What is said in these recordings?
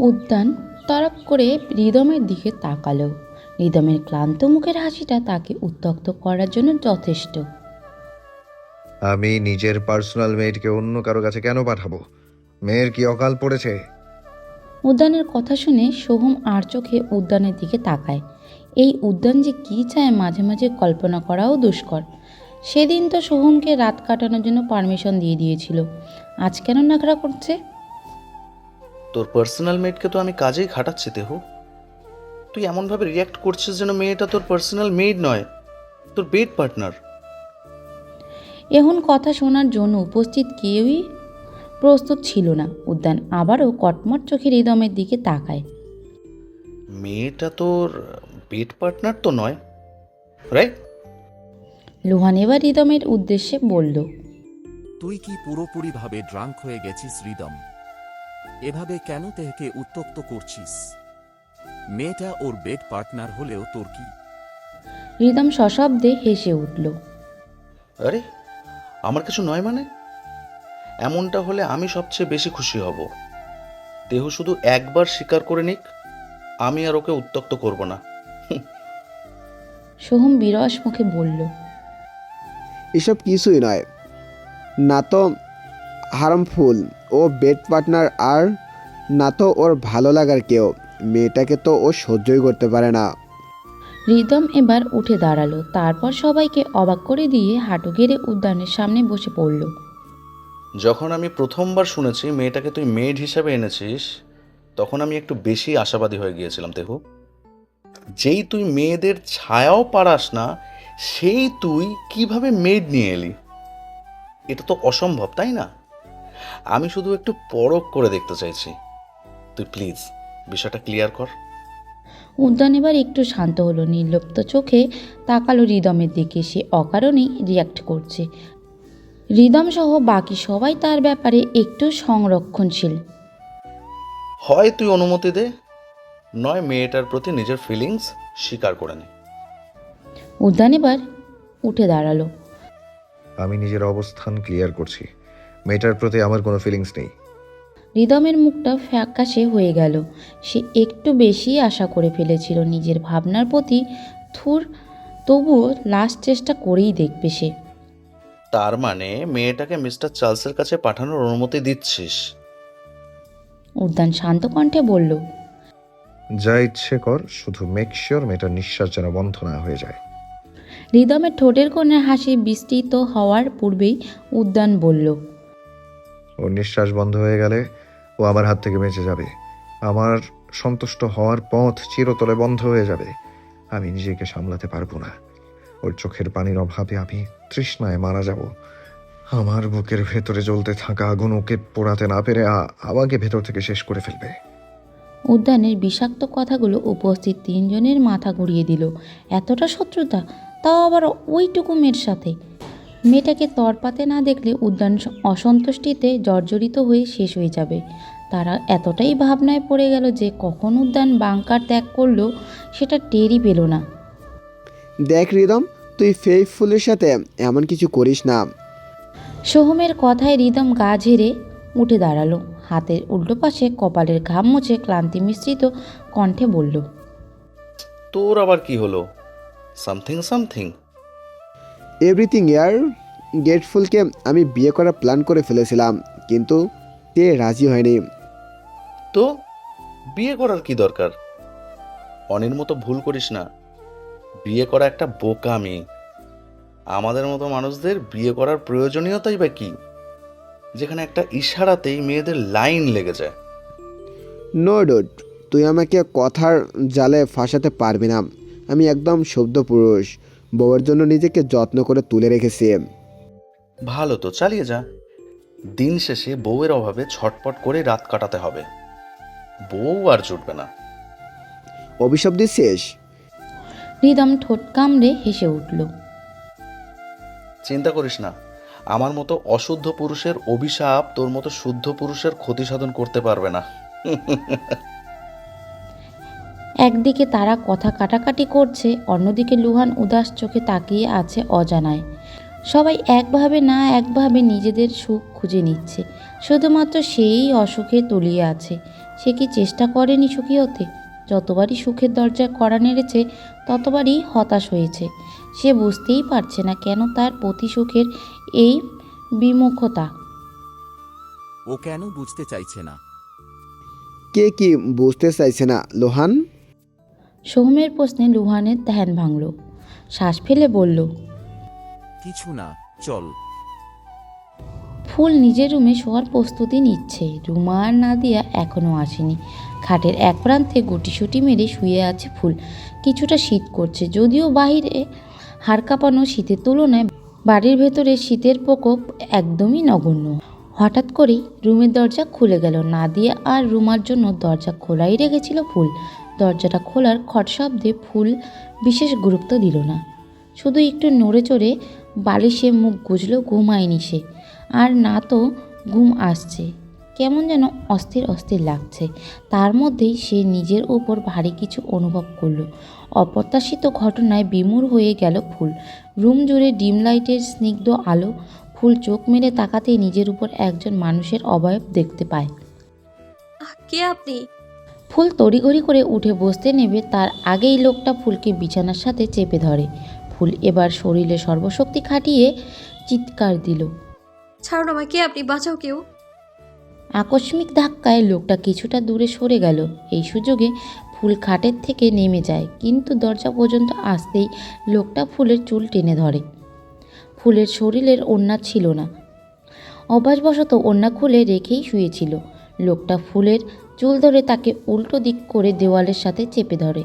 উদ্যান তরক করে রিদমের দিকে তাকালো। রিদমের ক্লান্ত মুখের হাসিটা তাকে উত্ত্যক্ত করার জন্য যথেষ্ট। আমি নিজের পার্সোনাল মেয়েটকে অন্য কারো কাছে কেন পাঠাবো? মেয়ের কি অকাল পড়েছে? উদ্যানের কথা শুনে সোহম আর চোখে উদ্যানের দিকে তাকায়। এই উদ্যান যে কী চায় মাঝে মাঝে কল্পনা করাও দুষ্কর। সেদিন তো সোহমকে রাত কাটানোর জন্য পারমিশন দিয়ে দিয়েছিল, আজ কেন নাখরা করছে? তোর পার্সোনাল মেডকে তো আমি কাজেই খাটাচ্ছি দেহু। তুই এমনভাবে রিয়াক্ট করছিস যেন মেয়েটা তোর পার্সোনাল মেড নয়, তোর বেড পার্টনার। এখন কথা শোনার জন্য উপস্থিত কেউই প্রস্তুত ছিল না। উদ্যান আবারও কটমট চোখে রিদমের দিকে তাকায়। মেয়েটা তোর বেড পার্টনার তো নয়, রাইট? লুহান এবার রিদমের উদ্দেশ্যে বলল, তুই কি পুরোপুরিভাবে ড্রাঙ্ক হয়ে গেছিস রিদম? এভাবে কেন তেহকে উত্ত্যক্ত করছিস? মেয়েটা ওর বেড পার্টনার হলেও তোর কি? রিদম সশব্দে হেসে উঠল। আরে আমার কিছু নয় মানে? এমনটা হলে আমি সবচেয়ে বেশি খুশি হব। দেহ শুধু একবার স্বীকার করে নিক, আমি আর ওকে উত্ত্যক্ত করব না। সোহম বিরস মুখে বলল, এসব কিছুই নয়, না তো হারামফুল ও বেড পার্টনার, আর না তো ওর ভালো লাগার কেউ। মেয়েটাকে তো ও সহ্যই করতে পারে না। রিদম এবার উঠে দাঁড়ালো, তারপর সবাইকে অবাক করে দিয়ে হাঁটু গেড়ে উদ্যানের সামনে বসে পড়ল। যখন আমি প্রথমবার শুনেছি মেয়েটাকে তুই মেড হিসাবে এনেছিস, তখন আমি একটু বেশি আশাবাদী হয়ে গিয়েছিলাম দেহু। যেই তুই মেয়েদের ছায়াও পারাস না, সেই তুই কিভাবে মেড নিয়ে এলি? এটা তো অসম্ভব, তাই না? আমি শুধু একটু পরখ করে দেখতে চাইছি। তুই প্লিজ বিষয়টা ক্লিয়ার কর। উদ্যান এবার একটু শান্ত হলো, নির্লিপ্ত চোখে তাকালো রিদমের দিকে। সে অকারণেই রিয়াক্ট করছে। রিদম সহ বাকি সবাই তার ব্যাপারে একটু সংরক্ষণশীল। হয় তুই অনুমতি দে, নয় মেয়েটার প্রতি নিজের ফিলিংস স্বীকার করে নে। উদ্যান এবার উঠে দাঁড়ালো। আমি নিজের অবস্থান ক্লিয়ার করছি। মেয়েটার প্রতি আমার কোনো ফিলিংস নেই। রিদমের মুখটা ফ্যাকাশে হয়ে গেল। সে একটু বেশি আশা করে ফেলেছিল নিজের ভাবনার প্রতি। থুর, তবুও লাস্ট চেষ্টা করেই দেখবে সে। তার মানে মেয়েটাকে মিস্টার চার্লসের কাছে পাঠানোর অনুমতি দিচ্ছিস? উদ্যান শান্ত কণ্ঠে বলল, যা ইচ্ছে কর, শুধু মেক শিওর মেয়েটার নিঃশ্বাস যেন বন্ধ না হয়ে যায়। রিদমের ঠোঁটের কোণে হাসি বিস্তৃত হওয়ার পূর্বেই উদ্যান বলল, ওর নিঃশ্বাস বন্ধ হয়ে গেলে ও আমার হাত থেকে বেঁচে যাবে। আমার সন্তুষ্ট হওয়ার পথ চিরতরে বন্ধ হয়ে যাবে। আমি নিজেকে সামলাতে পারবো না। ওর চোখের পানির অভাবে আমি তৃষ্ণায় মারা যাব। আমার বুকের ভেতরে জ্বলতে থাকা আগুন ওকে পোড়াতে না পেরে আমাকে ভেতর থেকে শেষ করে ফেলবে। উদ্যানের বিষাক্ত কথাগুলো উপস্থিত তিনজনের মাথা ঘুরিয়ে দিল। এতটা শত্রুতা, তাও আবার ওইটুকু মেয়ের সাথে। মেয়েটাকে তরপাতে না দেখলে উদ্যান অসন্তুষ্টিতে জর্জরিত হয়ে শেষ হয়ে যাবে। তারা এতটাই ভাবনায় পড়ে গেল যে কখন উদ্যান বাংকার ত্যাগ করলো সেটা টেরই পেল না। দেখ রিদম, তুই ফেইথফুলের সাথে এমন কিছু করিস না। সোহমের কথায় রিদম গা ঝেড়ে উঠে দাঁড়ালো। হাতের উল্টো পাশে কপালের ঘাম মুছে ক্লান্তি মিশ্রিত কণ্ঠে বলল, তোর আবার কি হলো? Something something? এভরিথিং ইয়ার। গেটফুলকে আমি বিয়ে করার প্ল্যান করে ফেলেছিলাম, কিন্তু সে রাজি হয়নি। তো বিয়ে করার কি দরকার? অনির মতো ভুল করিস না। বিয়ে করা একটা বোকামি। আমাদের মতো মানুষদের বিয়ে করার প্রয়োজনীয়তাই বা কি, যেখানে একটা ইশারাতেই মেয়েদের লাইন লেগে যায়? নো ডুড, তুই আমাকে কথার জালে ফাঁসাতে পারবি না। আমি একদম শুদ্ধ পুরুষ, বউয়ের জন্য নিজেকে যত্ন করে তুলে রেখেছি। ভালো, তো চালিয়ে যা। দিন শেষে বউয়ের অভাবে ছটপট করে রাত কাটাতে হবে। বউ আর জুটবে না। অভিশাপ দিচ্ছিস? রিদম ঠোঁট কামড়ে হেসে উঠল। চিন্তা করিস না, আমার মতো অশুদ্ধ পুরুষের অভিশাপ তোর মতো শুদ্ধ পুরুষের ক্ষতি সাধন করতে পারবে না। একদিকে তারা কথা কাটাকাটি করছে, অন্যদিকে লুহান উদাস চোখে তাকিয়ে আছে অজানায়। সবাই একভাবে না একভাবে নিজেদের সুখ খুঁজে নিচ্ছে, শুধুমাত্র সেই অসুখে তলিয়ে আছে। সে কি চেষ্টা করেনি সুখী হতে? যতবারই সুখের দরজায় কড়া নেড়েছে ততবারই হতাশ হয়েছে। সে বুঝতেই পারছে না কেন তার প্রতি সুখের এই বিমুখতা। ও কেন বুঝতে চাইছে না? কে কি বুঝতে চাইছে না লোহান? সোহমের প্রশ্নে লুহানের ধ্যান ভাঙল। শ্বাস ফেলে বলল, কিছু না, চল। ফুল নিজের রুমে শোয়ার প্রস্তুতি নিচ্ছে। রুমা আর নাদিয়া এখনও আসেনি। খাটের এক প্রান্তে গুটিসুটি মেরে শুয়ে আছে ফুল। কিছুটা শীত করছে, যদিও বাহিরে হাড় কাঁপানো শীতের তুলনায় বাড়ির ভেতরে শীতের প্রকোপ একদমই নগণ্য। হঠাৎ করেই রুমের দরজা খুলে গেল। নাদিয়া আর রুমার জন্য দরজা খোলাই রেখেছিল ফুল। দরজাটা খোলার খট শব্দে ফুল বিশেষ গুরুত্ব দিল না, শুধু একটু নড়ে চড়ে বালিশে মুখ গুজল। ঘুমায়নি সে, আর না তো ঘুম আসছে। কেমন যেন অস্থির অস্থির লাগছে। তার মধ্যেই সে নিজের ওপর ভারী কিছু অনুভব করলো। অপ্রত্যাশিত ঘটনায় বিমূঢ় হয়ে গেল ফুল। রুম জুড়ে ডিম লাইটের স্নিগ্ধ আলো। ফুল চোখ মেলে তাকাতেই নিজের উপর একজন মানুষের অবয়ব দেখতে পায়। কে আপনি? ফুল তড়িঘড়ি করে উঠে বসতে নেবে, তার আগেই লোকটা ফুলকে বিছানার সাথে চেপে ধরে। ফুল এবার শরীরে সর্বশক্তি খাটিয়ে চিৎকার দিল। ছাড়ুন আমায়, কে আপনি? বাঁচাও কেউ। আকস্মিক ধাক্কায় লোকটা কিছুটা দূরে সরে গেল। এই সুযোগে ফুল খাটের থেকে নেমে যায়, কিন্তু দরজা পর্যন্ত আসতেই লোকটা ফুলের চুল টেনে ধরে। ফুলের শরীরের ওড়না ছিল না, অভ্যাসবশত ওড়না খুলে রেখেই শুয়েছিল। লোকটা ফুলের চুল ধরে তাকে উল্টো দিক করে দেওয়ালের সাথে চেপে ধরে।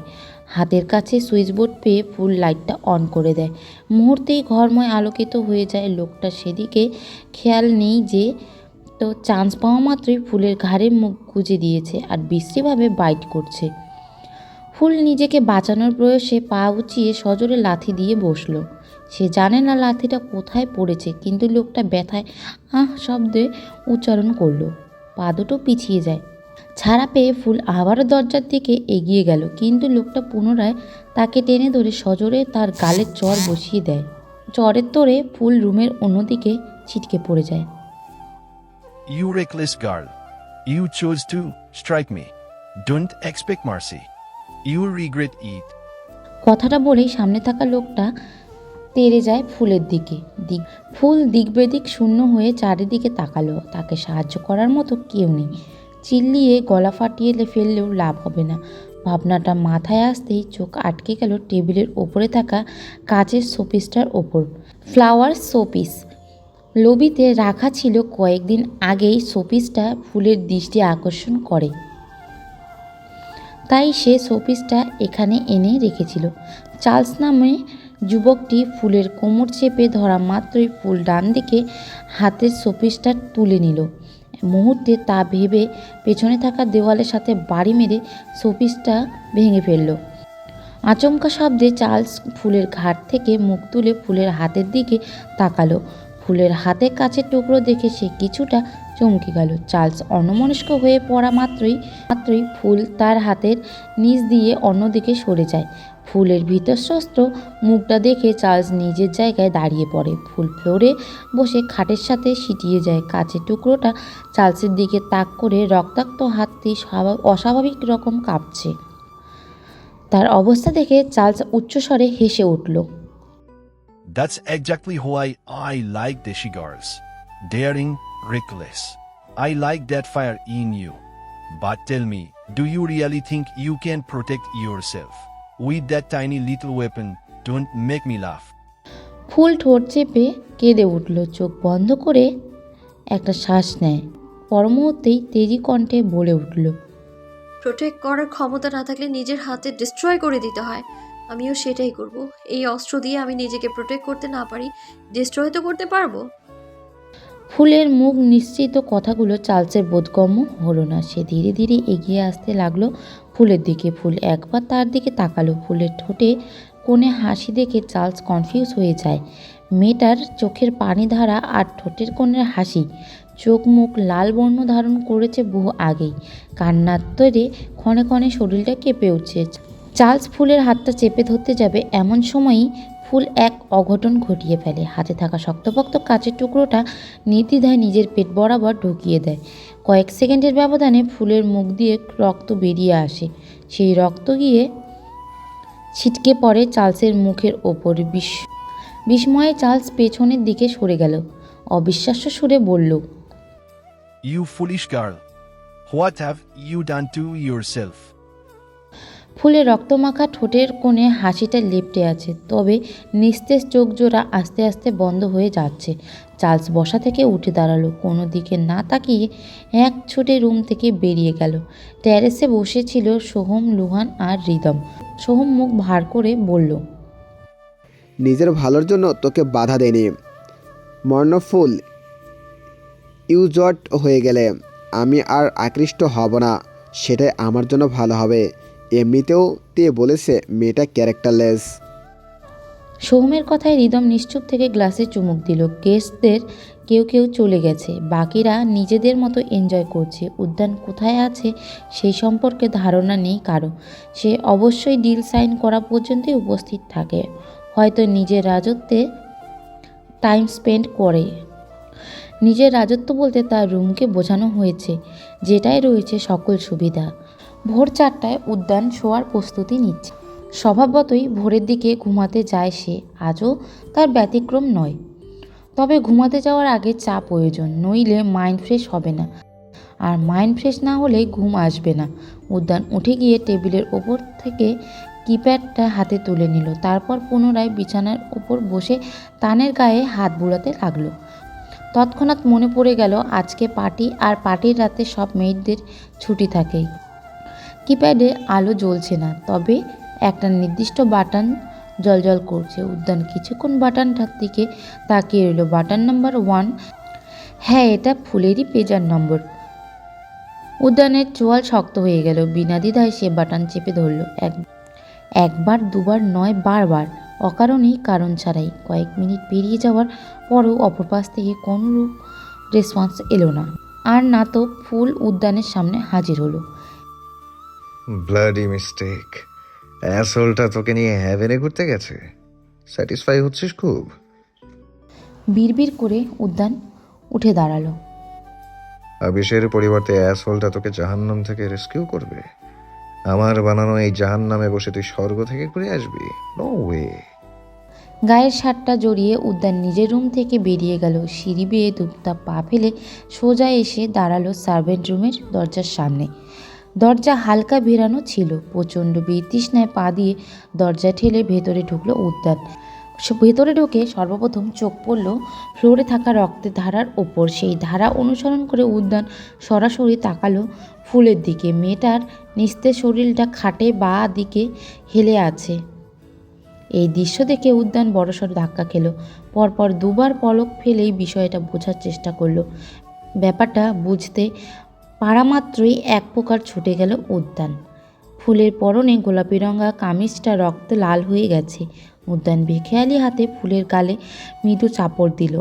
হাতের কাছে সুইচবোর্ড পেয়ে ফুল লাইটটা অন করে দেয়। মুহূর্তেই ঘরময় আলোকিত হয়ে যায়। লোকটা সেদিকে খেয়াল নেই যে তো চান্স পাওয়া মাত্রই ফুলের ঘাড়ে মুখ গুজে দিয়েছে আর বিশ্রীভাবে বাইট করছে। ফুল নিজেকে বাঁচানোর প্রয়াসে পা উঁচিয়ে সজোরে লাথি দিয়ে বসলো। সে জানে না লাথিটা কোথায় পড়েছে, কিন্তু লোকটা ব্যথায় আহ শব্দে উচ্চারণ করলো। পা দুটো পিছিয়ে যায়। ছাড়া পেয়ে ফুল আবারও দরজার দিকে এগিয়ে গেল, কিন্তু লোকটা পুনরায় তাকে টেনে ধরে সজোরে তার গালে চড় বসিয়ে দেয়। চড়ের তোড়ে ফুল রুমের অন্যদিকে ছিটকে পড়ে যায়। You reckless girl. You chose to strike me. Don't expect mercy. You regret it. কথাটা বলেই সামনে থাকা লোকটা তেড়ে যায় ফুলের দিকে। ফুল দিকবেদিক শূন্য হয়ে চারিদিকে তাকালো। তাকে সাহায্য করার মতো কেউ নেই। চিল্লিয়ে গলা ফাটিয়ে ফেললেও লাভ হবে না। ভাবনাটা মাথায় আসতেই চোখ আটকে গেল টেবিলের ওপরে থাকা কাচের শোপিসটার ওপর। ফ্লাওয়ার শোপিস লবিতে রাখা ছিল। কয়েকদিন আগেই শোপিসটা ফুলের দৃষ্টি আকর্ষণ করে, তাই সে শোপিসটা এখানে এনে রেখেছিল। চার্লস নামে যুবকটি ফুলের কোমর চেপে ধরা মাত্রই ফুল ডান দিকে হাতের শোপিসটা তুলে নিল। মুহূর্তে তা ভেবে পেছনে থাকা দেওয়ালের সাথে বাড়ি মেরে শোপিসটা ভেঙে ফেলল। আচমকা শব্দে চার্লস ফুলের ঘাট থেকে মুখ তুলে ফুলের হাতের দিকে তাকালো। ফুলের হাতে কাছের টুকরো দেখে সে কিছুটা চমকে গেল। চার্লস অন্যমনস্ক হয়ে পড়া মাত্রই ফুল তার হাতের নিচ দিয়ে অন্যদিকে সরে যায়। ফুলের ভীতস্ত্র মুখটা দেখে চার্লস নিজের জায়গায় দাঁড়িয়ে পড়ে। ফুল ফ্লোরে বসে খাটের সাথে সিটিয়ে যায়। কাচের টুকরোটা চার্লসের দিকে তাক করে রক্তাক্ত হাতটি অস্বাভাবিক রকম কাঁপছে। তার অবস্থা দেখে চার্লস উচ্চস্বরে হেসে উঠল। That's exactly why I like Deshi girls. Daring, reckless. I like that fire in you. But tell me, do you really think you can protect yourself with that tiny little weapon? Don't make me laugh. ফুল ঠোঁট চেপে কেঁদে উঠল। চোখ বন্ধ করে একটা শ্বাস নেয়। পর মুহূর্তেই তেজি কণ্ঠে বলে উঠল, প্রোটেক্ট করার ক্ষমতা না থাকলে নিজের হাতে ডিস্ট্রয় করে দিতে হয়। আমিও সেটাই করব। এই অস্ত্র দিয়ে আমি নিজেকে প্রোটেক্ট করতে না পারি, ডিস্ট্রয় তো করতে পারবো। ফুলের মুখ নিশ্চিত কথাগুলো চার্লসের বোধগম্য হলো না। সে ধীরে ধীরে এগিয়ে আসতে লাগলো ফুলের দিকে। ফুল একবার তার দিকে তাকালো। ফুলের ঠোঁটে কোণে হাসি দেখে চার্লস কনফিউজ হয়ে যায়। মেয়েটার চোখের পানি ধারা আর ঠোঁটের কোণের হাসি, চোখ মুখ লাল বর্ণ ধারণ করেছে বহু আগেই। কান্নার তোড়ে ক্ষণে ক্ষণে শরীরটা কেঁপে উঠছে। চার্লস ফুলের হাতটা চেপে ধরতে যাবে, এমন সময়ই ফুল এক অঘটন ঘটিয়ে ফেলে। হাতে থাকা শক্তপোক্ত কাচের টুকরোটা নির্দ্বিধায় নিজের পেট বরাবর ঢুকিয়ে দেয়। কয়েক সেকেন্ডের ব্যবধানে ফুলের মুখ দিয়ে রক্ত বেরিয়ে আসে। সেই রক্ত গিয়ে ছিটকে পড়ে চার্লসের মুখের ওপর। বিস্ময়ে চার্লস পেছনের দিকে সরে গেল। অবিশ্বাস্য সুরে বলল, You foolish girl. What have you done to yourself? ফুলের রক্তমাখা ঠোঁটের কোণে হাসিটা লেপ্টে আছে, তবে নিস্তেজ চোখ জোড়া আস্তে আস্তে বন্ধ হয়ে যাচ্ছে। চার্লস বসা থেকে উঠে দাঁড়ালো, কোনো দিকে না তাকিয়ে এক ছুটে রুম থেকে বেরিয়ে গেল। টেরেসে বসেছিল সোহম, লুহান আর রিদম। সোহম মুখ ভার করে বলল, নিজের ভালোর জন্য তোকে বাধা দেয়নি। মর্ণফুল ইউজট হয়ে গেলে আমি আর আকৃষ্ট হব না, সেটাই আমার জন্য ভালো হবে। এমনিতেও তে বলেছে মেয়েটা ক্যারেক্টারলেস। সোহমের কথায় রিদম নিশ্চুপ থেকে গ্লাসে চুমুক দিল। গেস্টদের কেউ কেউ চলে গেছে, বাকিরা নিজেদের মতো এনজয় করছে। উদ্যান কোথায় আছে সেই সম্পর্কে ধারণা নেই কারো। সে অবশ্যই ডিল সাইন করা পর্যন্তই উপস্থিত থাকে, হয়তো নিজের রাজত্বে টাইম স্পেন্ড করে। নিজের রাজত্ব বলতে তার রুমকে বোঝানো হয়েছে, যেটাই রয়েছে সকল সুবিধা। ভোর 4টায় উদ্যান শোয়ার প্রস্তুতি নিচ্ছে। স্বভাবতই ভোরের দিকে ঘুমাতে যায় সে, আজও তার ব্যতিক্রম নয়। তবে ঘুমাতে যাওয়ার আগে চা প্রয়োজন, নইলে মাইন্ড ফ্রেশ হবে না, আর মাইন্ড ফ্রেশ না হলে ঘুম আসবে না। উদ্যান উঠে গিয়ে টেবিলের ওপর থেকে কিপ্যাডটা হাতে তুলে নিল, তারপর পুনরায় বিছানার ওপর বসে তানের গায়ে হাত বুলাতে লাগলো। তৎক্ষণাৎ মনে পড়ে গেল আজকে পার্টি, আর পার্টির রাতে সব মেয়েদের ছুটি থাকে। কিপ্যাডে আলো জ্বলছে না, তবে একটা নির্দিষ্ট বাটন জ্বলজ্বল করছে। উদ্যান কিছুক্ষণ বাটনটার দিকে তাকিয়ে রইল। Button number 1। হ্যাঁ, এটা ফুলেরই পেজার নম্বর। উদ্যানের চোয়াল শক্ত হয়ে গেল। বিনা দ্বিধায় সে বাটন চেপে ধরল। একবার দুবার নয়, বারবার, অকারণেই, কারণ ছাড়াই। কয়েক মিনিট পেরিয়ে যাওয়ার পরও অপর পাশ থেকে কোনোরূপ রেসপন্স এলো না। আর না তো ফুল উদ্যানের সামনে হাজির হলো। Bloody mistake. অ্যাসোলটা তোকে নিয়ে হ্যাভেনে ঘুরতে গেছে। স্যাটিসফাই হচ্ছিস খুব? বিড়বিড় করে উদ্যান উঠে দাঁড়ালো। আবিষের পরিবর্তে অ্যাসোলটা তোকে জাহান্নাম থেকে রেস্কিউ করবে? আমার বানানো এই জাহান্নামে বসে তুই স্বর্গ থেকে ঘুরে আসবি? No way. গায়ের শার্টটা জড়িয়ে উদ্যান নিজের রুম থেকে বেরিয়ে গেল। সিঁড়ি বেয়ে দুপটা পা ফেলে সোজা এসে দাঁড়ালো সার্ভেন্ট রুমের দরজার সামনে। দরজা হালকা ভেরানো ছিল। প্রচণ্ড বিতৃষ্ণায় পা দিয়ে দরজা ঠেলে ভেতরে ঢুকলো উদ্যান। ভেতরে ঢুকে সর্বপ্রথম চোখ পড়ল ফ্লোরে থাকা রক্তের ধারার ওপর। সেই ধারা অনুসরণ করে উদ্যান সরাসরি তাকালো ফুলের দিকে। মেয়েটার নিস্তেজ শরীরটা খাটে বাঁ দিকে হেলে আছে। এই দৃশ্য দেখে উদ্যান বড়সড় ধাক্কা খেল। পরপর দুবার পলক ফেলেই বিষয়টা বোঝার চেষ্টা করলো। ব্যাপারটা বুঝতে পারামাত্রই এক প্রকার ছুটে গেল উদ্যান। ফুলের পরনে গোলাপি রঙা কামিজটা রক্তে লাল হয়ে গেছে। উদ্যান বেখেয়ালি হাতে ফুলের গালে মৃদু চাপড় দিল।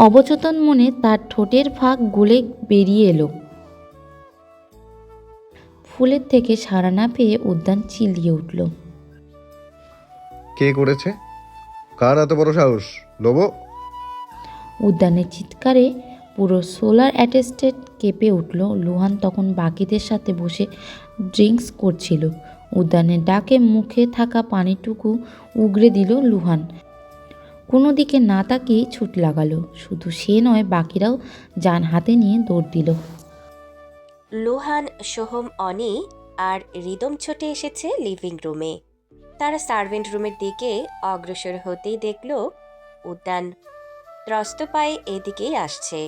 অবচেতন মনে তার ঠোঁটের ফাঁক গলে বেরিয়ে এলো। ফুলের থেকে সাড়া না পেয়ে উদ্যান চিল্লিয়ে উঠল। কে করেছে? কার এত বড় সাহস? লোবো? উদ্যানের চিৎকারে পুরো সোলার অ্যাটেস্টেট কেঁপে উঠল। লুহান তখন বাকিদের সাথে বসে ড্রিঙ্কস করছিল। উদ্যানের ডাকে মুখে থাকা পানিটুকু উগরে দিল লুহান। কোনো দিকে না তাকিয়েই ছুট লাগালো। শুধু সে নয়, বাকিরাও যান হাতে নিয়ে দৌড় দিল। লুহান, সোহম, অনি আর রিদম ছুটে এসেছে লিভিং রুমে। তারা সার্ভেন্ট রুমের দিকে অগ্রসর হতেই দেখল উদ্যান ত্রস্ত পায়ে এদিকেই আসছে।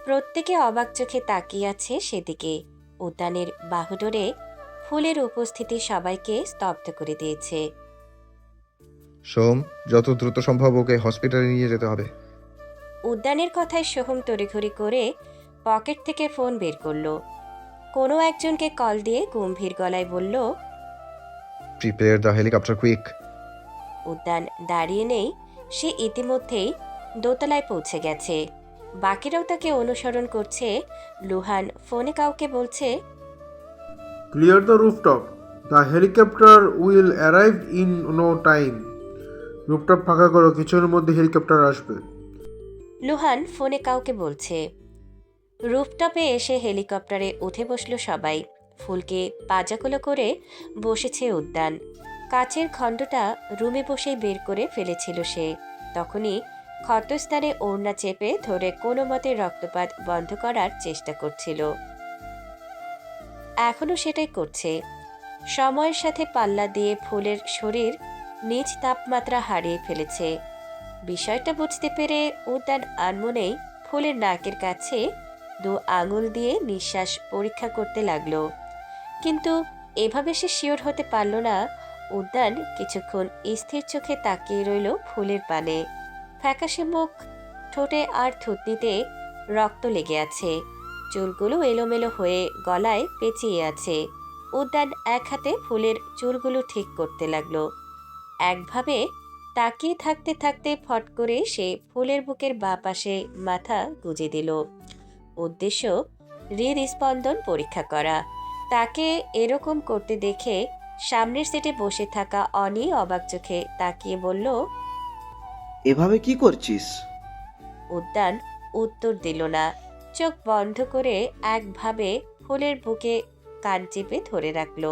প্রত্যেকে অবাক চোখে তাকিয়ে আছে সেদিকে। উদ্যানের বাহুডোরে ফুলের উপস্থিতি সবাইকে স্তব্ধ করে দিয়েছে। সোম, যত দ্রুত সম্ভব ওকে হসপিটালে নিয়ে যেতে হবে। উদ্যানের কথায় সোহম তড়িঘড়ি করে পকেট থেকে ফোন বের করলো। কোনো একজনকে কল দিয়ে গম্ভীর গলায় বলল, প্রিপেয়ার দ্য হেলিকপ্টার কুইক। উদ্যান দাঁড়িয়ে নেই, সে ইতিমধ্যেই দোতলায় পৌঁছে গেছে। বাকিরাও তাকে অনুসরণ করছে। লুহান ফোনে কাউকে বলছে, Clear the rooftop. The helicopter will arrive in no time. Rooftop ফাঁকা করো, কিছুর মধ্যে হেলিকপ্টার আসবে। লুহান ফোনে কাউকে বলছে। রুফটপে এসে হেলিকপ্টারে উঠে বসলো সবাই। ফুলকে পাজাকোলো করে বসেছে উদ্যান। কাচের খণ্ডটা রুমে বসেই বের করে ফেলেছিল সে। তখনই ক্ষতস্থানে ওড়না চেপে ধরে কোনো মতে রক্তপাত বন্ধ করার চেষ্টা করছিল। এখনও সেটাই করছে। সময়ের সাথে পাল্লা দিয়ে ফুলের শরীর নিজ তাপমাত্রা হারিয়ে ফেলেছে। বিষয়টা বুঝতে পেরে উদ্যান আনমনেই ফুলের নাকের কাছে 2 আঙুল দিয়ে নিঃশ্বাস পরীক্ষা করতে লাগলো। কিন্তু এভাবে সে শিওর হতে পারল না। উদ্যান কিছুক্ষণ স্থির চোখে তাকিয়ে রইল ফুলের পানে। ফ্যাকাশে মুখ, ঠোঁটে আর থুতনিতে রক্ত লেগে আছে। চুলগুলো এলোমেলো হয়ে গলায় পেঁচিয়ে আছে। উদ্যান এক হাতে ফুলের চুলগুলো ঠিক করতে লাগলো। একভাবে তাকিয়ে থাকতে থাকতে ফট করে সে ফুলের বুকের বাঁ পাশে মাথা গুজে দিল। উদ্দেশ্য হৃদস্পন্দন পরীক্ষা করা। তাকে এরকম করতে দেখে সামনের সিটে বসে থাকা অনি অবাক চোখে তাকিয়ে বলল, এভাবে কি করছিস? উদ্যান উত্তর দিল না। চোখ বন্ধ করে একভাবে ফুলের বুকে কান চেপে ধরে রাখল।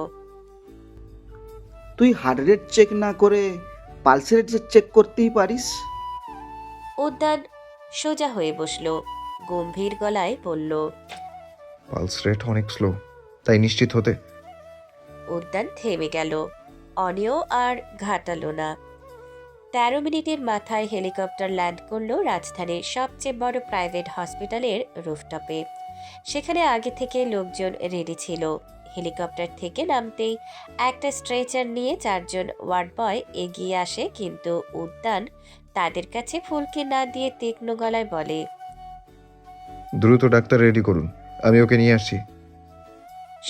তুই হার্ট রেট চেক না করে পালস রেট চেক করতেই পারিস। উদ্যান সোজা হয়ে বসল, গম্ভীর গলায় বলল। পালস রেট অনেক স্লো, তাই নিশ্চিত হতে। উদ্যান থেমে গেল। অনিও আর ঘাটালো না। 13 মিনিটের মাথায় হেলিকপ্টার ল্যান্ড করলো রাজধানীর সবচেয়ে বড় প্রাইভেট হসপিটালের রুফটপে। সেখানে আগে থেকে লোকজন রেডি ছিল। হেলিকপ্টার থেকে নামতেই একটা স্ট্রেচার নিয়ে 4 জন ওয়ার্ড বয় এগিয়ে আসে, কিন্তু উদ্যান তাদের কাছে ফুলকে না দিয়ে তীক্ষ্ণ গলায় বলে, দ্রুত ডাক্তার রেডি করুন, আমি ওকে নিয়ে আসছি।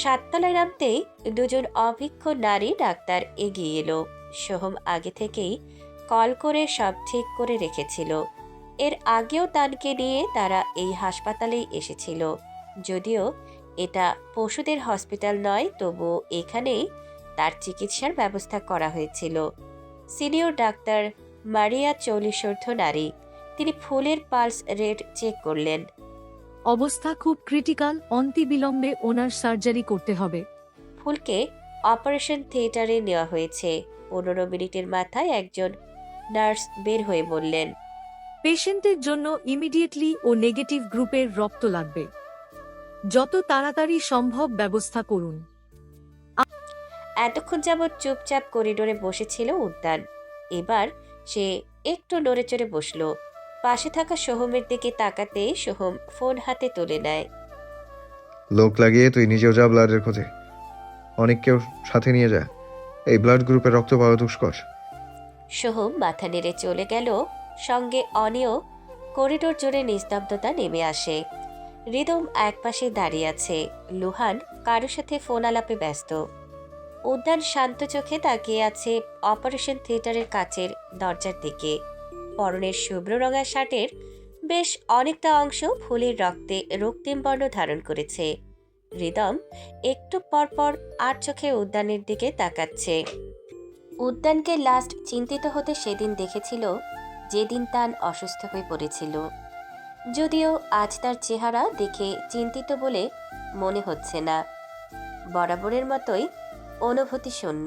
7 তলায় নামতেই 2 জন অভিজ্ঞ নারী ডাক্তার এগিয়ে এলো। সোহম আগে থেকেই কল করে সব ঠিক করে রেখেছিল। এর আগেও তানকে নিয়ে তারা এই হাসপাতালেই এসেছিল। যদিও এটা পশুদের হসপিটাল নয়, তবু এখানেই তার চিকিৎসার ব্যবস্থা করা হয়েছিল। সিনিয়র ডাক্তার মারিয়া 40 নারী। তিনি ফুলের পালস রেট চেক করলেন। অবস্থা খুব ক্রিটিক্যাল, অনতিবিলম্বে ওনার সার্জারি করতে হবে। ফুলকে অপারেশন থিয়েটারে নেওয়া হয়েছে। 15 মিনিটের মাথায় একজন নার্স বের হয়ে বললেন, পেশেন্টের জন্য ইমিডিয়েটলি ও নেগেটিভ গ্রুপের রক্ত লাগবে। যত তাড়াতাড়ি সম্ভব ব্যবস্থা করুন। এতক্ষণ যাবৎ চুপচাপ করিডোরে বসেছিল উদ্যান। এবার সে একটু নড়েচড়ে বসল। পাশে থাকা সোহমের দিকে তাকাতে সোহম ফোন হাতে তুলে নেয়। লোক লাগিয়ে তুই নিজেও যা ব্লাডের খোঁজে, অনেককেও সাথে নিয়ে যা। এই ব্লাড গ্রুপের রক্ত পাওয়া দুষ্কর। সোহম মাথা নেড়ে চলে গেল। সঙ্গে অনিও। করিডোর জুড়ে নিস্তব্ধতা নেমে আসে। রিদম একপাশে দাঁড়িয়ে আছে। লুহান কারোর সাথে ফোন আলাপে ব্যস্ত। উদ্যান শান্ত চোখে তাকিয়ে আছে অপারেশন থিয়েটারের কাচের দরজার দিকে। পরনের শুভ্র রঙা শার্টের বেশ অনেকটা অংশ ফুলের রক্তে রক্তিম বর্ণ ধারণ করেছে। রিদম একটু পরপর আর চোখে উদ্যানের দিকে তাকাচ্ছে। উদ্যানকে লাস্ট চিন্তিত হতে সেদিন দেখেছিল, যেদিন তান অসুস্থ হয়ে পড়েছিল। যদিও আজ তার চেহারা দেখে চিন্তিত বলে মনে হচ্ছে না, বরাবরের মতোই অনুভূতি শূন্য।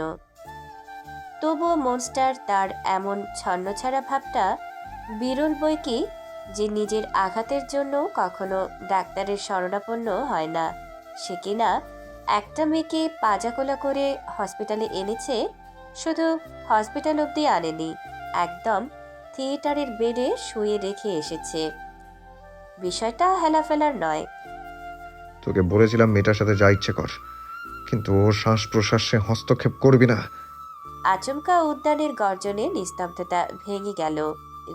তবুও মনস্টার তার এমন ছন্নছাড়া ভাবটা বিরল বই কি, যে নিজের আঘাতের জন্য কখনো ডাক্তারের শরণাপন্ন হয় না। সে কিনা একটা মেয়েকে পাজাকোলা করে হসপিটালে এনেছে। শুধু হসপিটাল অবধি আনেনি, একদম থিয়েটারের বেডে শুয়ে রেখে এসেছে। বিষয়টা হেলাফেলার নয়। তোকে বলেছিলাম মেয়েটার সাথে যা ইচ্ছে কর, কিন্তু ওর শ্বাস প্রশ্বাসে হস্তক্ষেপ করবি না। আচমকা উদ্যানের গর্জনে নিস্তব্ধতা ভেঙে গেল।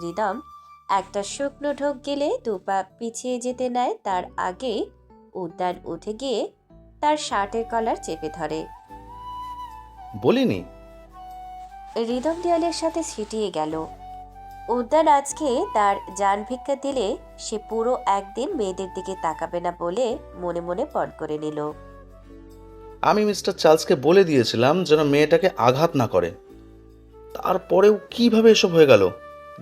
রিদম একটা শুকনো ঢোক গেলে 2 পা পিছিয়ে যেতে নেয়, তার আগে উদ্যান উঠে গিয়ে তার শার্টের কলার চেপে ধরে। বলিনি? রিদম দেয়ালের সাথে ছিটিয়ে গেল। উদ্যান আজকে তার জান ভিক্ষা দিলে সে পুরো একদিন মেয়েদের দিকে তাকাবে না বলে মনে মনে পণ করে নিল। আমি মিস্টার চার্লসকে বলে দিয়েছিলাম যেন মেয়েটাকে আঘাত না করে। তারপরেও কিভাবে এসব হয়ে গেল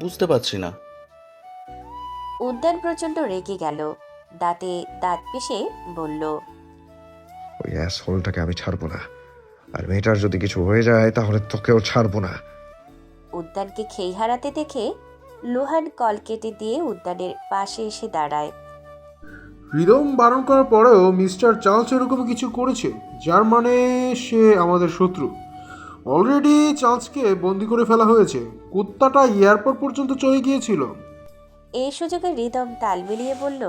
বুঝতে পারছি না। উদ্যান প্রচণ্ড রেগে গেল, দাঁতে দাঁত পিষে বলল, ওই অ্যাসহোলটাকে আমি ছাড়বো না, আর মেয়েটার যদি কিছু হয়ে যায় তাহলে তোকেও ছাড়বো না। উদ্যানকে খেই হারাতে দেখে লোহান কল কেটে দিয়ে উদ্যানের পাশে এসে দাঁড়ায়। হৃদম বারণ করার পরেও মিস্টার চার্লস এরকম কিছু করেছে, যার মানে সে আমাদের শত্রু। অলরেডি চার্লসকে বন্দি করে ফেলা হয়েছে। কুত্তাটা এয়ারপোর্ট পর্যন্ত চলে গিয়েছিল। এই সুযোগে হৃদম তাল মিলিয়ে বলল।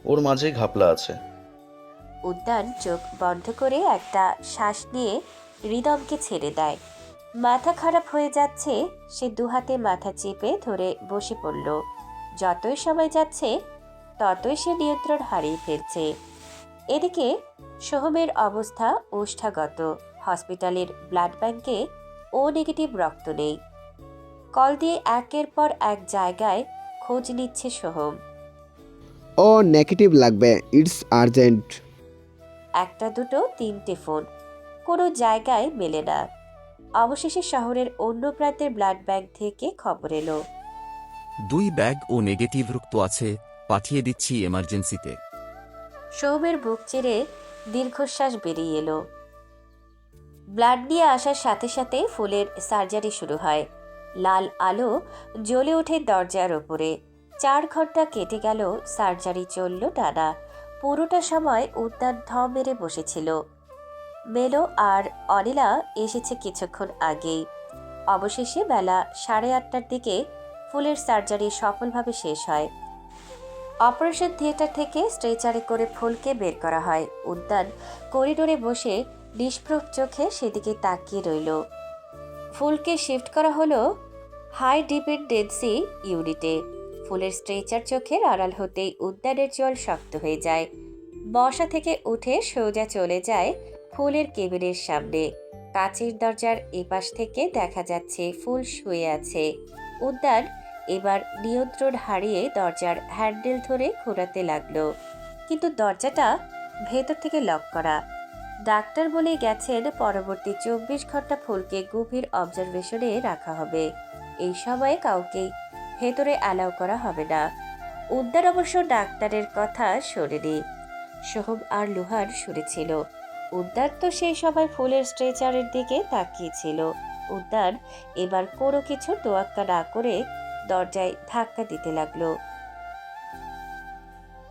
ওর মাঝেই ঘাপলা আছে। উদ্যান চোখ বন্ধ করে একটা শ্বাস নিয়ে হৃদমকে ছেড়ে দেয়। মাথা খারাপ হয়ে যাচ্ছে, সে দুহাতে মাথা চেপে ধরে বসে পড়ল। যতই সময় যাচ্ছে ততই সে নিয়ন্ত্রণ হারিয়ে ফেলছে। এদিকে সোহমের অবস্থা ওষ্ঠাগত। হসপিটালের ব্লাড ব্যাংকে ও নেগেটিভ রক্ত নেই। কল দিয়ে একের পর এক জায়গায় খোঁজ নিচ্ছে সোহম। ও নেগেটিভ লাগবে, ইটস আর্জেন্ট। একটা দুটো তিনটে ফোন, কোনো জায়গায় মেলে না। অবশেষে শহরের অন্য প্রান্তের ব্লাড ব্যাংক থেকে খবর এলো। 2 ব্যাগ ও নেগেটিভ রক্ত আছে, পাঠিয়ে দিচ্ছি এমার্জেন্সিতে। সোহমের বুক চেড়ে দীর্ঘশ্বাস বেরিয়ে এলো। ব্লাড নিয়ে আসার সাথে সাথে ফুলের সার্জারি শুরু হয়। লাল আলো জ্বলে ওঠে দরজার ওপরে। 4 ঘন্টা কেটে গেল, সার্জারি চলল টানা। পুরোটা সময় উদ্যান ধম মেরে বসেছিল। মেলো আর অনিলা এসেছে কিছুক্ষণ আগেই। অবশেষে বেলা 8:30টার দিকে ফুলের সার্জারি সফলভাবে শেষ হয়। অপারেশন থিয়েটার থেকে স্ট্রেচারে করে ফুলকে বের করা হয়। উদ্যান করিডোরে বসে নিষ্প্রভ চোখে সেদিকে তাকিয়ে রইল। ফুলকে শিফট করা হলো হাই ডিপেন্ডেন্সি ইউনিটে। ফুলের স্ট্রেচার চোখের আড়াল হতেই উদ্যানের জল শক্ত হয়ে যায়। বসা থেকে উঠে সোজা চলে যায় ফুলের কেবিনের সামনে। কাচের দরজার এপাশ থেকে দেখা যাচ্ছে ফুল শুয়ে আছে। উদ্যান এবার নিয়ন্ত্রণ হারিয়ে দরজার হ্যান্ডেল ধরে ঘোরাতে লাগলো, কিন্তু দরজাটা ভেতর থেকে লক করা। ডাক্তার বলে গেছেন পরবর্তী 24 ঘন্টা ফুলকে গভীর অবজারভেশনে রাখা হবে। এই সময়ে কাউকেই ভেতরে অ্যালাউ করা হবে না। উদ্যান অবশ্য ডাক্তারের কথা শোনেনি, সোহম আর লোহার শুনেছিল। উদ্যান তো সেই সময় ফুলের স্ট্রেচারের দিকে তাকিয়েছিল। উদ্যান এবার কোনো কিছু তোয়াক্কা না করে দরজায় ধাক্কা দিতে লাগলো।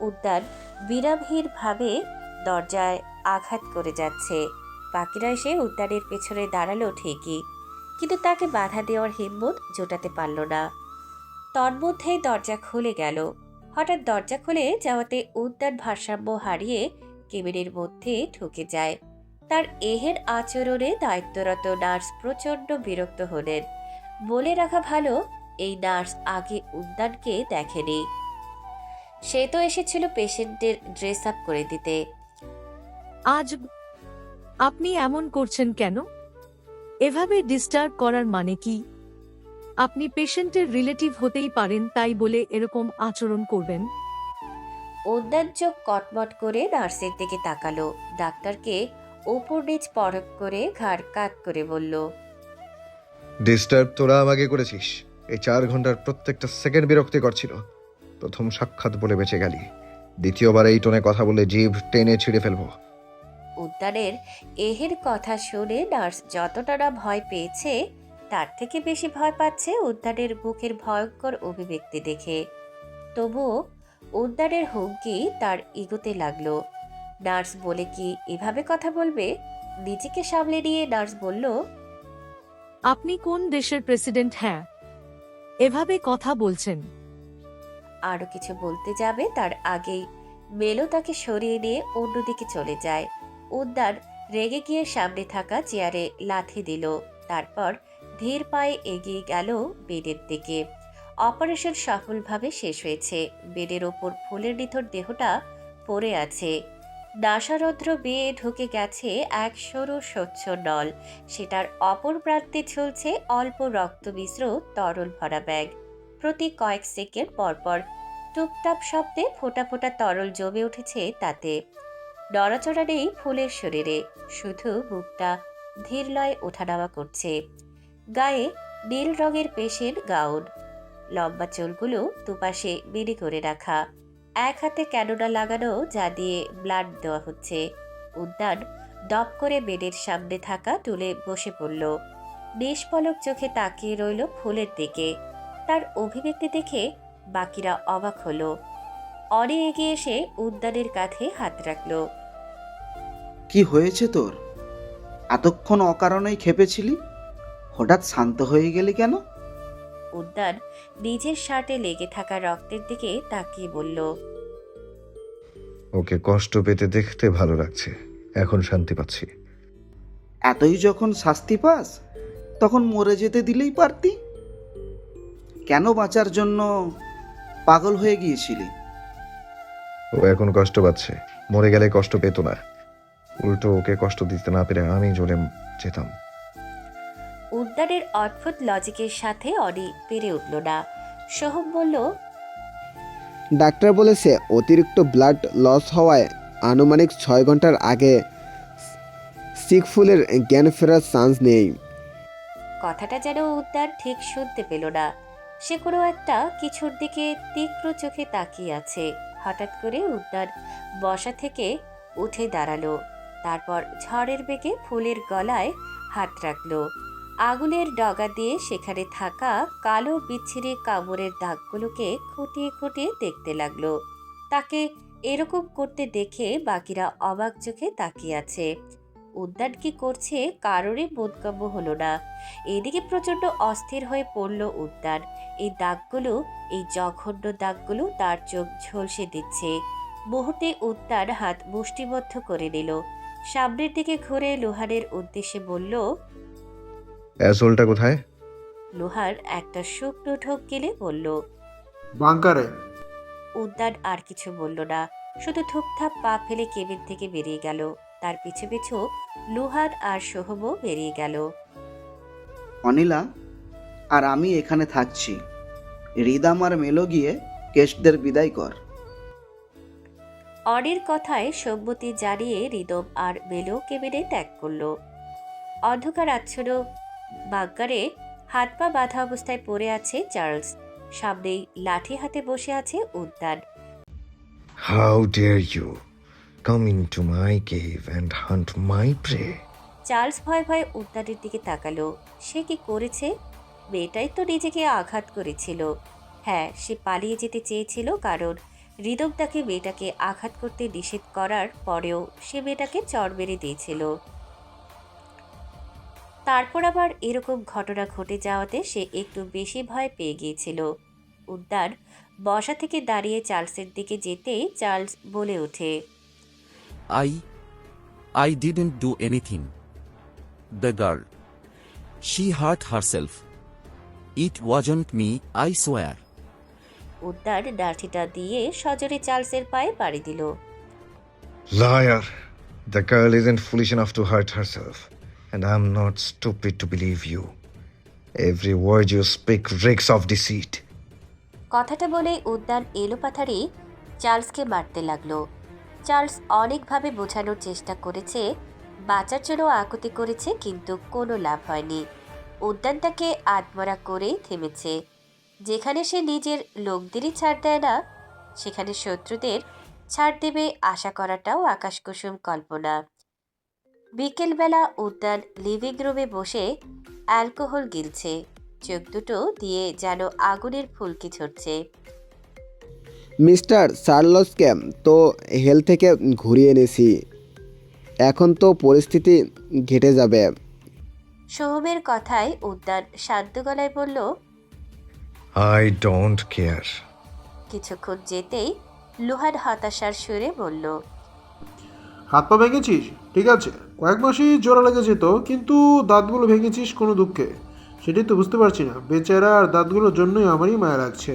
উদ্যান বিরামহীনভাবে দরজায় আঘাত করে যাচ্ছে। বাকিরা এসে উদ্যানের পেছনে দাঁড়ালো ঠিকই, কিন্তু তাকে বাধা দেওয়ার হিম্মত জোটাতে পারল না। তন্মধ্যেই দরজা খুলে গেল। হঠাৎ দরজা খুলে যাওয়াতে উদ্যান ভারসাম্য হারিয়ে কেবিনের মধ্যে ঢুকে যায়। তার এহেন আচরণে দায়িত্বরত নার্স প্রচণ্ড বিরক্ত হলেন। বলে রাখা ভালো, এই নার্স আগে উদ্যানকে দেখেনি। সে তো এসেছিল পেশেন্টের ড্রেস আপ করে দিতে। আজ আপনি এমন করছেন কেন? এভাবে ডিস্টার্ব করার মানে কি? আপনি পেশেন্টের রিলেটিভ হতেই পারেন, তাই বলে এরকম আচরণ করবেন? উদ্যান চোখ কটমট করে নার্সের দিকে তাকালো। ডাক্তারকে উপর নিচ পরখ করে ঘাড় কাত করে বলল, ডিস্টার্ব তোরা আমাকে করেছিস। এই 4 ঘন্টার প্রত্যেকটা সেকেন্ড বিরক্তিকর ছিল। প্রথম সাক্ষাৎ বলে বেঁচে গেলি, দ্বিতীয়বার এই টোনে কথা বলে জিভ টেনে ছিঁড়ে ফেলবো। উদ্যানের এহের কথা শুনে নার্স যতটা না ভয় পেয়েছে, তার থেকে বেশি ভয় পাচ্ছে উদ্যানের মুখের ভয়ঙ্কর অভিব্যক্তি দেখে। তবুও উদ্যানের হুমকি তার ইগোতে লাগলো। নার্স বলে কি এভাবে কথা বলবে? নিজেকে সামলে নিয়ে নার্স বলল, আপনি কোন দেশের প্রেসিডেন্ট? হ্যাঁ, এভাবে কথা বলছেন? আরো কিছু বলতে যাবে তার আগেই মেলো তাকে সরিয়ে নিয়ে অন্যদিকে চলে যায়। উদ্যান রেগে গিয়ে সামনে থাকা চেয়ারে লাথি দিল। তারপর ধীর পায়ে এগিয়ে গেল বেডের দিকে। অপারেশন সফলভাবে শেষ হয়েছে। বেডের ওপর ফুলের নিথর দেহটা পড়ে আছে। নাসারন্ধ্র বেয়ে ঢুকে গেছে এক সরু স্বচ্ছ নল। সেটার অপর প্রান্তে ঝুলছে অল্প রক্ত মিশ্র তরল ভরা ব্যাগ। প্রতি কয়েক সেকেন্ড পরপর টুপটাপ শব্দে ফোঁটা ফোঁটা তরল জমে উঠেছে তাতে। নড়াচড়া নেই ফুলের শরীরে, শুধু বুকটা ধীর লয়ে ওঠানামা করছে। গায়ে নীল রঙের পেশের গাউন, লম্বা চুলগুলো দুপাশে বেড়ে করে রাখা, এক হাতে ক্যানোলা লাগানো যা দিয়ে ব্লাড দেওয়া হচ্ছে। উদ্যান দপ করে বেডের সামনে থাকা টুলে বসে পড়ল। নিষ্পলক চোখে তাকিয়ে রইল ফুলের দিকে। তার অভিব্যক্তি দেখে বাকিরা অবাক হলো। অনে এগিয়ে এসে উদ্যানের কাঁধে হাত রাখল। কি হয়েছে তোর? এতক্ষণ অকারণেই খেপেছিলি, হঠাৎ শান্ত হয়ে গেলি কেন? উদ্যান নিজের শার্টে লেগে থাকা রক্তের দিকে তাকিয়ে বলল, ওকে কষ্ট পেতে দেখতে ভালো লাগছে, এখন শান্তি পাচ্ছি। এতই যখন শাস্তি পাস তখন মরে যেতে দিলেই পারতি। কেন বাঁচার জন্য পাগল হয়ে গিয়েছিলি? ও এখন কষ্ট পাচ্ছে, মরে গেলে কষ্ট পেত না, উল্টো ওকে কষ্ট দিতে না পেরে আমি জ্বলে যেতাম। উদ্যানের অদ্ভুত লজিকের সাথে অনি পেরে উঠল না। সোহম বলল, ডাক্তার বলেছে অতিরিক্ত ব্লাড লস হওয়ায় আনুমানিক 6 ঘন্টার আগে সিকফুলের জ্ঞান ফেরার চান্স নেই। কথাটা যেন উদ্যান ঠিক শুনতে পেল না। সে কোনো একটা কিছুর দিকে তীক্ষ্ণ চোখে তাকিয়ে আছে। হঠাৎ করে উদ্যান বসা থেকে উঠে দাঁড়ালো। তারপর ঝড়ের বেগে ফুলের গলায় হাত রাখলো। আগুনের ডগা দিয়ে সেখানে থাকা কালো বিচ্ছিরি কামড়ের দাগগুলোকে খুঁটিয়ে খুঁটিয়ে দেখতে লাগলো। তাকে এরকম করতে দেখে বাকিরা অবাক চোখে তাকিয়ে আছে। উদ্যান কি করছে কারোরই বোধগম্য হলো না। এদিকে প্রচণ্ড অস্থির হয়ে পড়ল উদ্যান। এই দাগগুলো, এই জঘন্য দাগগুলো তার চোখ ঝলসে দিচ্ছে। মুহূর্তে উদ্যান হাত মুষ্টিবদ্ধ করে নিল। সামনের দিকে ঘুরে লোহারের উদ্দেশ্যে বলল, অ্যাসোলটা কোথায়? লোহার একটা শুকনো ঢোক গেলে বলল। বাংকারে। উদ্যান আর কিছু বলল না, শুধু থুপথাপ পা ফেলে কেবিন থেকে বেরিয়ে গেল। তার পিছু পিছু লোহার আর সোহমও বেরিয়ে গেল। অনিলা আর আমি এখানে থাকছি, রিদাম আর মেলো গিয়ে গেস্টদের বিদায় কর। অনির কথায় সম্মতি জানিয়ে রিদম আর মেলো কেবিনে ত্যাগ করল। অন্ধকার আচ্ছন্ন বাঙ্কারে হাত পা বাঁধা অবস্থায় পড়ে আছে চার্লস। সামনেই লাঠি হাতে বসে আছে উদ্যান। How dare you come into my cave and hunt my prey? Charles ভয়ে ভয়ে উদ্যানের দিকে তাকালো। সে কি করেছে? মেয়েটাই তো নিজেকে আঘাত করেছিল। হ্যাঁ, সে পালিয়ে যেতে চেয়েছিল, কারণ রিদম তাকে মেয়েটাকে আঘাত করতে নিষেধ করার পরেও সে মেয়েটাকে চড় মেরে দিয়েছিল। তারপর আবার এরকম ঘটনা ঘটে যাওয়াতে সে একটু বেশি ভয় পেয়ে গিয়েছিল। উদ্যান বসা থেকে দাঁড়িয়ে চার্লসের দিকে যেতেই চার্লস বলে ওঠে, I didn't do anything. The girl. She hurt herself. It wasn't me, I swear. উদ্যান লাঠিটা দিয়ে সজোরে চার্লসের পায়ে পাড়ি দিল। Liar! The girl isn't foolish enough to hurt herself, and I'm not stupid to believe you. Every word you speak reeks of deceit. কথাটা বলে উদ্যান এলোপাথারি চার্লসকে মারতে লাগলো। চার্লস অনেকভাবে বোঝানোর চেষ্টা করেছে, বাঁচার জন্য আকুতি করেছে, কিন্তু কোনো লাভ হয়নি। উদ্যান তাকে আধমরা করে থেমেছে। যেখানে সে নিজের লোকদেরই ছাড় দেয় না, সেখানে শত্রুদের ছাড় দেবে আশা করাটাও আকাশকুসুম কল্পনা। বিকেলবেলা উদ্যান লিভিং রুমে বসে অ্যালকোহল গিলছে। চোখ দুটো দিয়ে যেন আগুনের ফুলকি ছড়ছে। মিস্টার চার্লসকে তো হেল থেকে ঘুরিয়ে এনেছি, এখন তো পরিস্থিতি ঘেটে যাবে। সোহমের কথায় উদ্যান শান্ত গলায় বলল, I don't care. কিছুক্ষণ যেতেই লোহার হতাশার সুরে বলল, হাত পা ভেঙেছিস ঠিক আছে, কয়েক মাসই জোড়া লেগে যেত, কিন্তু দাঁতগুলো ভেঙেছিস কোনো দুঃখে, সেটাই তো বুঝতে পারছি না। বেচারা আর দাঁতগুলোর জন্যই আমারই মায়া লাগছে।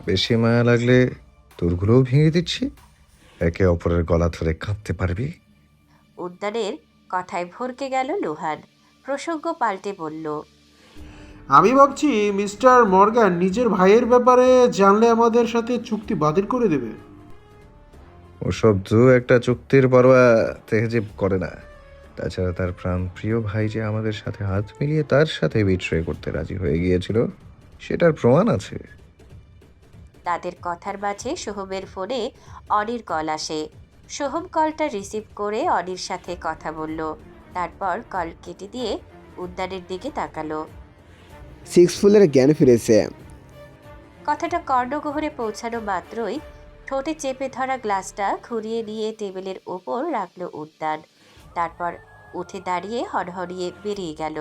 বেশি মায়া লাগলে তোরগুলোও ভেঙে দিচ্ছি, একে অপরের গলা ধরে কাঁদতে পারবি। উদ্যানের কথায় ভরকে গেল লোহান। প্রসঙ্গ পাল্টে বলল, আমি ভাবছি মিস্টার মর্গান নিজের ভাইয়ের ব্যাপারে জানলে আমাদের সাথে চুক্তি বাতিল করে দেবে। ওসব দু একটা চুক্তির পরোয়া তেহজিব করে না। তাছাড়া তার প্রাণপ্রিয় ভাই যে আমাদের সাথে হাত মিলিয়ে তার সাথে বিট্রে করতে রাজি হয়ে গিয়েছিল, সেটার প্রমাণ আছে। তাদের কথার মাঝে সোহমের ফোনে অনির কল আসে। সোহম কলটা রিসিভ করে অনির সাথে কথা বলল, তারপর কল কেটে দিয়ে উদ্যানের দিকে তাকালো। সিক্স ফুলের জ্ঞান ফিরেছে। কথাটা কর্ণগহ্বরে পৌঁছানো মাত্রই ঠোঁটে চেপে ধরা গ্লাসটা ঘুরিয়ে নিয়ে টেবিলের ওপর রাখলো উদ্যান। তারপর উঠে দাঁড়িয়ে হনহনিয়ে বেরিয়ে গেল।